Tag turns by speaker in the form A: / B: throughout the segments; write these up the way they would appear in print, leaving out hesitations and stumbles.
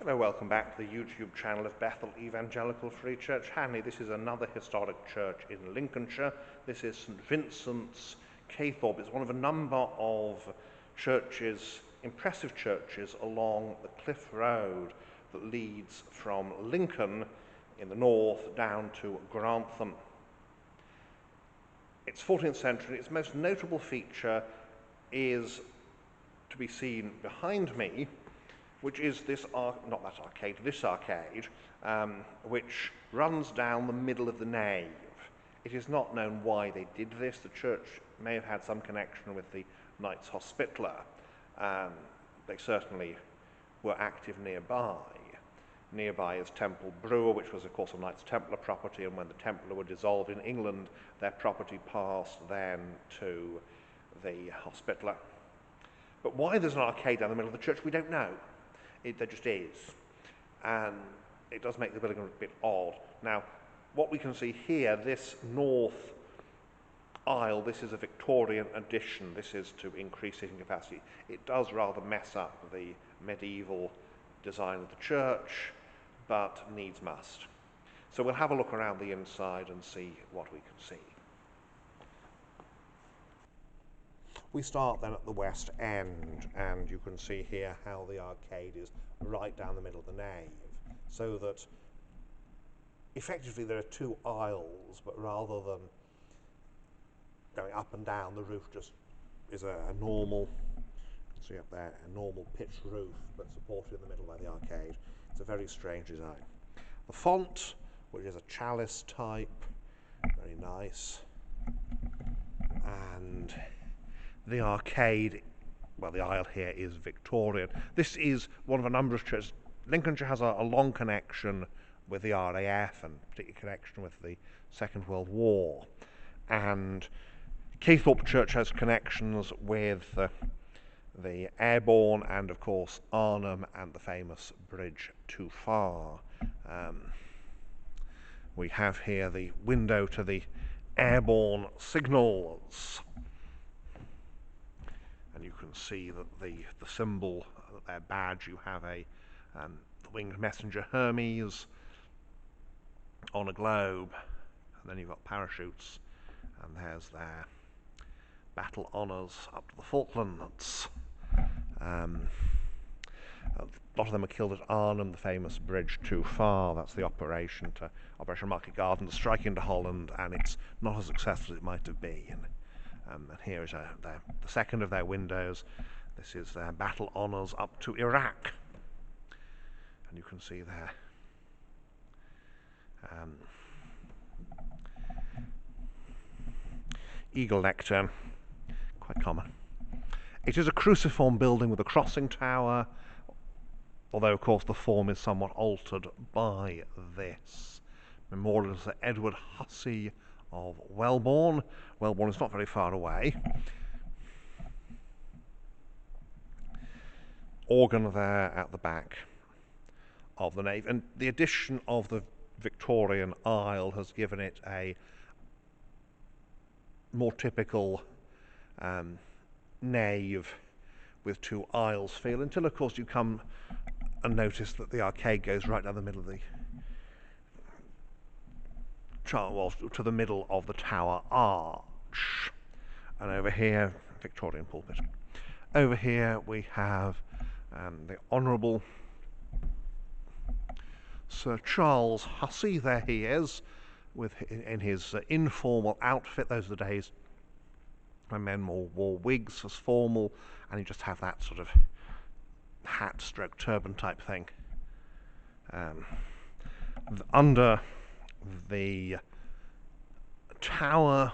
A: Hello, welcome back to the YouTube channel of Bethel Evangelical Free Church, Hanley. This is another historic church in Lincolnshire. This is St Vincent's, Caythorpe. It's one of a number of churches, impressive churches, along the cliff road that leads from Lincoln in the north down to Grantham. It's 14th century. Its most notable feature is to be seen behind me, which is this arcade, which runs down the middle of the nave. It is not known why they did this. The church may have had some connection with the Knights Hospitaller. They certainly were active nearby. Nearby is Temple Brewer, which was, of course, a Knights Templar property, and when the Templar were dissolved in England, their property passed then to the Hospitaller. But why there's an arcade down the middle of the church, we don't know. There just is, and it does make the building a bit odd. Now, what we can see here, this north aisle, this is a Victorian addition. This is to increase seating capacity. It does rather mess up the medieval design of the church, but needs must. So we'll have a look around the inside and see what we can see. We start then at the west end, and you can see here how the arcade is right down the middle of the nave, so that effectively there are two aisles, but rather than going up and down, the roof just is a normal, you can see up there, a normal pitched roof, but supported in the middle by the arcade. It's a very strange design. The font, which is a chalice type, very nice, and the arcade, well, the aisle here is Victorian. This is one of a number of churches. Lincolnshire has a long connection with the RAF, and a particular connection with the Second World War. And Caythorpe Church has connections with the Airborne and, of course, Arnhem and the famous Bridge Too Far. We have here the window to the Airborne signals. And you can see that the symbol, their badge, you have the winged messenger Hermes on a globe, and then you've got parachutes, and there's their battle honours up to the Falklands. A lot of them are killed at Arnhem, the famous Bridge Too Far. That's the Operation Market Garden, strike into Holland, and it's not as successful as it might have been. And here is the second of their windows. This is their battle honours up to Iraq. And you can see there eagle lectern, quite common. It is a cruciform building with a crossing tower, although of course the form is somewhat altered by this. Memorial to Sir Edward Hussey of Welbourne. Welbourne is not very far away. Organ there at the back of the nave, and the addition of the Victorian aisle has given it a more typical nave with two aisles feel, until of course you come and notice that the arcade goes right down the middle of the to the middle of the tower arch. And over here, Victorian pulpit. Over here we have the Honourable Sir Charles Hussey. There he is, in his informal outfit. Those are the days when men wore wigs as formal, and you just have that sort of hat stroke turban type thing. Under the tower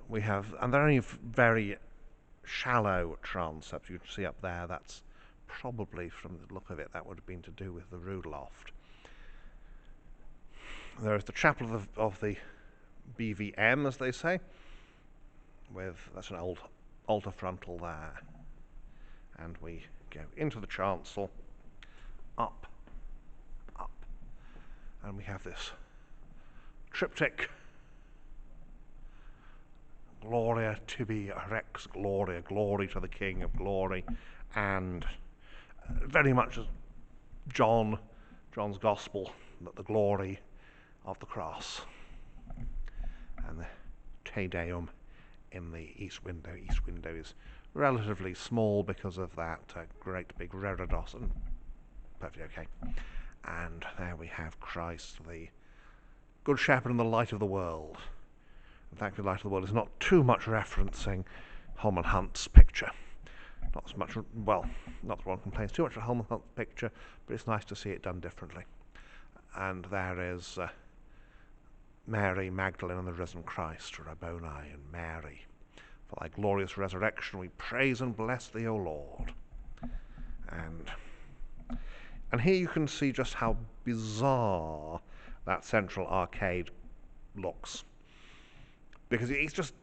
A: we have, and they're only very shallow transepts. You can see up there, that's probably, from the look of it, that would have been to do with the rood loft. There is the chapel of the BVM, as they say, that's an old altar frontal there, and we go into the chancel, up, and we have this triptych, Gloria tibi Rex Gloria, glory to the King of Glory, and very much John's Gospel, but the glory of the cross. And the Te Deum in the east window. East window is relatively small because of that great big reredos, and perfectly okay. And there we have Christ, the Good Shepherd and the Light of the World. In fact, the Light of the World is not too much referencing Holman Hunt's picture. Not as much, well, not that one complains too much of Holman Hunt's picture, but it's nice to see it done differently. And there is Mary Magdalene and the risen Christ, Rabboni and Mary. For thy glorious resurrection we praise and bless thee, O Lord. And here you can see just how bizarre that central arcade looks. Because it's just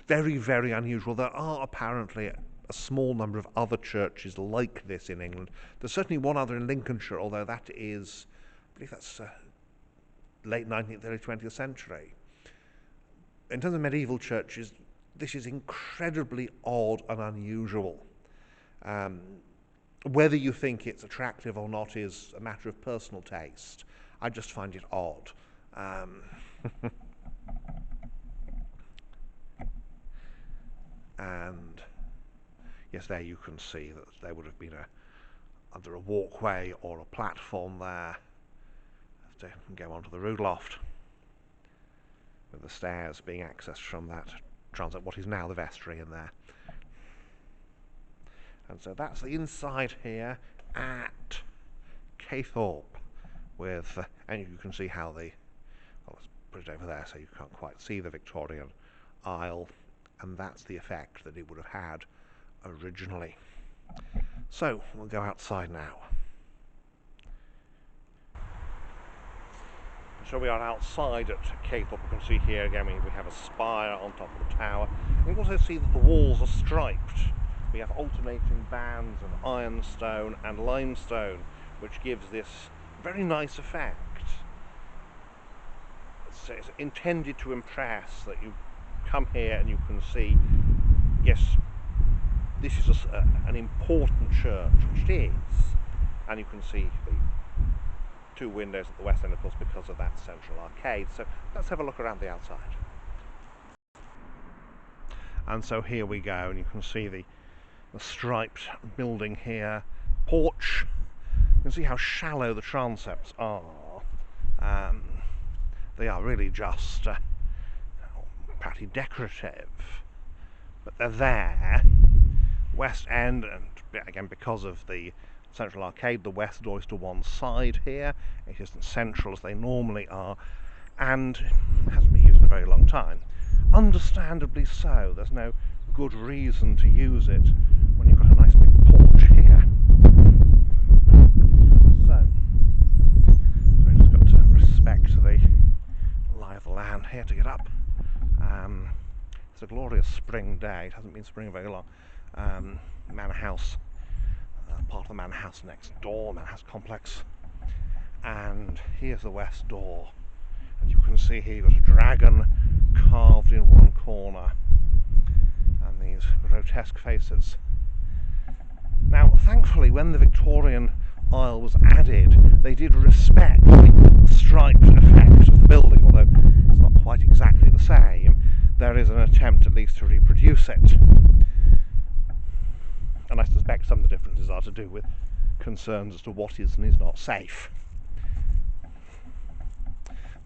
A: very, very unusual. There are apparently a small number of other churches like this in England. There's certainly one other in Lincolnshire, although that is, I believe that's late 19th, early 20th century. In terms of medieval churches, this is incredibly odd and unusual. Whether you think it's attractive or not is a matter of personal taste. I just find it odd. And yes, there you can see that there would have been either a walkway or a platform there to go onto the rood loft, with the stairs being accessed from that transept, what is now the vestry in there. And so that's the inside here at Caythorpe, with and you can see how the, well, let's put it over there so you can't quite see the Victorian aisle, and that's the effect that it would have had originally. So we'll go outside now. So we are outside at Caythorpe. You can see here again we have a spire on top of the tower. You can also see that the walls are striped. We have alternating bands of ironstone and limestone, which gives this very nice effect. It's intended to impress, that you come here and you can see, yes, this is an important church, which it is, and you can see the two windows at the west end, of course, because of that central arcade. So let's have a look around the outside. And so here we go, and you can see the striped building here, porch. You can see how shallow the transepts are. They are really just practically decorative, but they're there. West end, and again because of the central arcade, the west door is to one side here. It isn't central as they normally are, and hasn't been used in a very long time. Understandably so. There's no good reason to use it when you've got a nice big porch here. So we've just got to respect the lie of the land here to get up. It's a glorious spring day. It hasn't been spring very long. Manor House, part of the Manor House next door, Manor House complex, and here's the west door, and you can see here you've got a dragon carved in one corner and these grotesque faces. Now thankfully when the Victorian aisle was added, they did respect the striped effect of the building, although it's not quite exactly the same. There is an attempt at least to reproduce it. And I suspect some of the differences are to do with concerns as to what is and is not safe.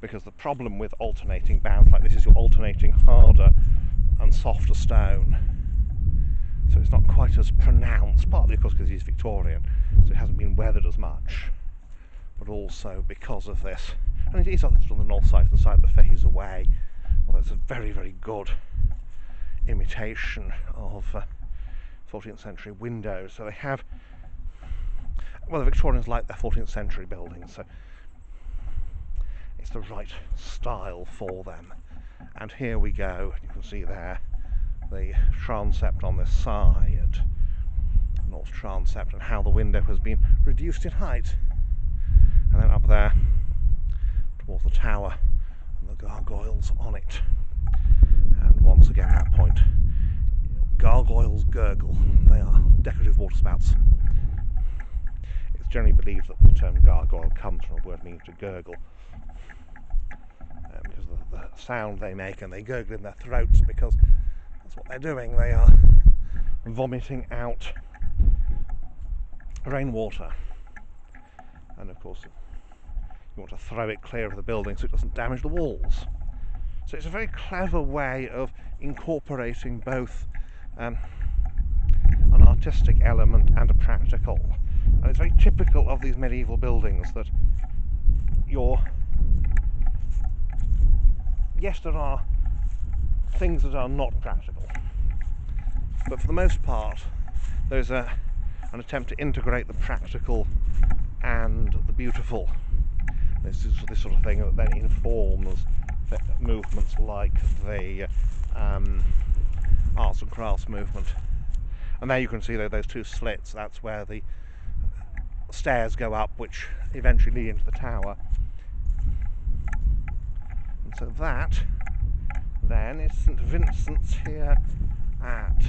A: Because the problem with alternating bands like this is you're alternating harder and softer stone. So it's not quite as pronounced, partly of course because he's Victorian, so it hasn't been weathered as much, but also because of this. And it is on the north side, the side that faces away. Well, it's a very, very good imitation of 14th century windows. So they have, well, the Victorians like their 14th century buildings, so it's the right style for them. And here we go, you can see there the transept on this side, north transept, and how the window has been reduced in height. And then up there towards the tower and the gargoyles on it. And once again that point, gargoyles gurgle. They are decorative waterspouts. generally believed that the term gargoyle comes from a word meaning to gurgle, because of the sound they make, and they gurgle in their throats because that's what they're doing. They are vomiting out rainwater, and of course you want to throw it clear of the building so it doesn't damage the walls. So it's a very clever way of incorporating both an artistic element and a practical. And it's very typical of these medieval buildings that yes, there are things that are not practical, but for the most part there's an attempt to integrate the practical and the beautiful. This is this sort of thing that then informs movements like the arts and crafts movement. And there you can see those two slits. That's where the stairs go up, which eventually lead into the tower. And so that then is St Vincent's here at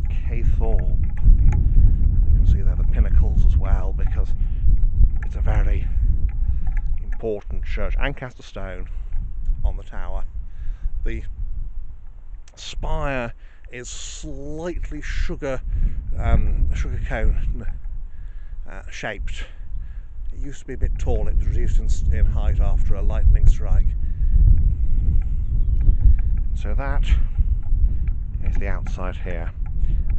A: Caythorpe. You can see there the pinnacles as well, because it's a very important church. Ancaster stone on the tower. The spire is slightly sugar cone shaped. It used to be a bit tall. It was reduced in height after a lightning strike. So that is the outside here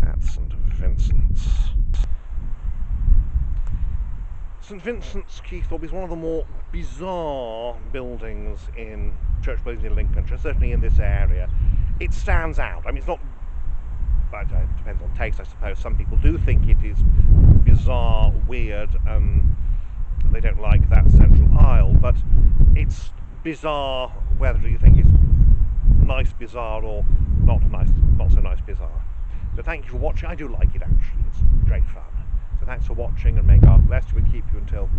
A: at St Vincent's. St Vincent's Caythorpe is one of the more bizarre buildings in church buildings in Lincolnshire, certainly in this area. It stands out. I mean, it's not, but it depends on taste, I suppose. Some people do think it is bizarre, weird, and they don't like that central aisle, but it's bizarre whether you think it's nice bizarre or not so nice bizarre. So thank you for watching. I do like it, actually. It's great fun. So thanks for watching, and may God bless you and keep you until